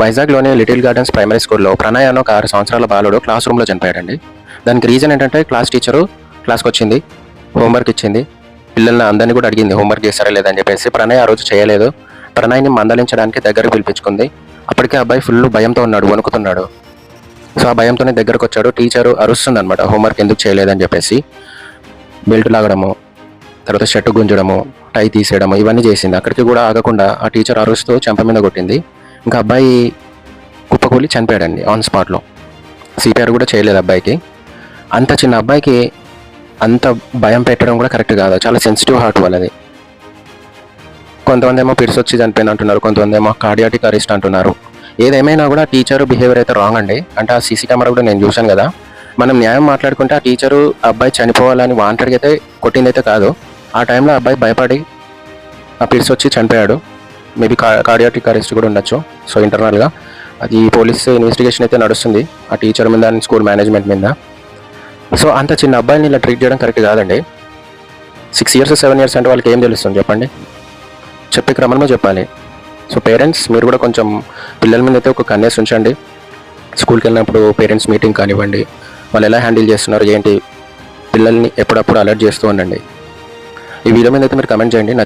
వైజాగ్లోని little gardens primary స్కూల్లో ప్రణయ్ అన్న ఒక 6 సంవత్సరాల బాలుడు క్లాస్ రూమ్లో చనిపోయాడండి. దానికి రీజన్ ఏంటంటే క్లాస్ టీచరు క్లాస్కి వచ్చింది, హోంవర్క్ ఇచ్చింది, పిల్లల్ని అందరినీ కూడా అడిగింది హోంవర్క్ చేస్తారా లేదని చెప్పేసి. ప్రణయ్ ఆ రోజు చేయలేదు. ప్రణయ్ని మందలించడానికి దగ్గరకు పిలిపించుకుంది. అప్పటికే అబ్బాయి ఫుల్ భయంతో ఉన్నాడు, వణుకుతున్నాడు. సో ఆ భయంతోనే దగ్గరకు వచ్చాడు. టీచరు అరుస్తుంది అనమాట, హోంవర్క్ ఎందుకు చేయలేదని చెప్పేసి. బెల్ట్ లాగడము, తర్వాత షర్టు గుంజడము, టై తీసేయడము ఇవన్నీ చేసింది. అక్కడికి కూడా ఆగకుండా ఆ టీచర్ అరుస్తూ చెంప మీద కొట్టింది. ఇంకా అబ్బాయి కుప్పకూలి చనిపోయాడండి ఆన్ స్పాట్లో. సిపిఆర్ కూడా చేయలేదు అబ్బాయికి. అంత చిన్న అబ్బాయికి అంత భయం పెట్టడం కూడా కరెక్ట్ కాదు. చాలా సెన్సిటివ్ హార్ట్ వాళ్ళది. కొంతమంది ఏమో పిడ్స్ వచ్చి చనిపోయింది అంటున్నారు, కొంతమంది ఏమో కార్డియాటిక్ అరెస్ట్ అంటున్నారు. ఏదేమైనా కూడా టీచరు బిహేవియర్ అయితే రాంగ్ అండి. అంటే ఆ సీసీ కెమెరా కూడా నేను చూశాను కదా. మనం న్యాయం మాట్లాడుకుంటే ఆ టీచరు అబ్బాయి చనిపోవాలని వాంటెడ్గా అయితే కొట్టింది అయితే కాదు. ఆ టైంలో అబ్బాయి భయపడి ఆ పిడ్స్ వచ్చి చనిపోయాడు. మేబీ కార్డియాటిక్ అరెస్ట్ కూడా ఉండొచ్చు. సో ఇంటర్నల్గా అది పోలీస్ ఇన్వెస్టిగేషన్ అయితే నడుస్తుంది ఆ టీచర్ మీద అండ్ స్కూల్ మేనేజ్మెంట్ మీద. సో అంత చిన్న అబ్బాయిని ఇలా ట్రీట్ చేయడం కరెక్ట్ కాదండి. 6 years 7 years అంటే వాళ్ళకి ఏం తెలుస్తుంది చెప్పండి? చెప్పే క్రమంలో చెప్పాలి. సో పేరెంట్స్ మీరు కూడా కొంచెం పిల్లల మీద అయితే ఒక కన్నేసి ఉంచండి. స్కూల్కి వెళ్ళినప్పుడు పేరెంట్స్ మీటింగ్ కానివ్వండి, వాళ్ళు ఎలా హ్యాండిల్ చేస్తున్నారు ఏంటి, పిల్లల్ని ఎప్పుడప్పుడు అలర్ట్ చేస్తూ ఉండండి. ఈ వీడియో మీద అయితే మీరు కమెంట్ చేయండి.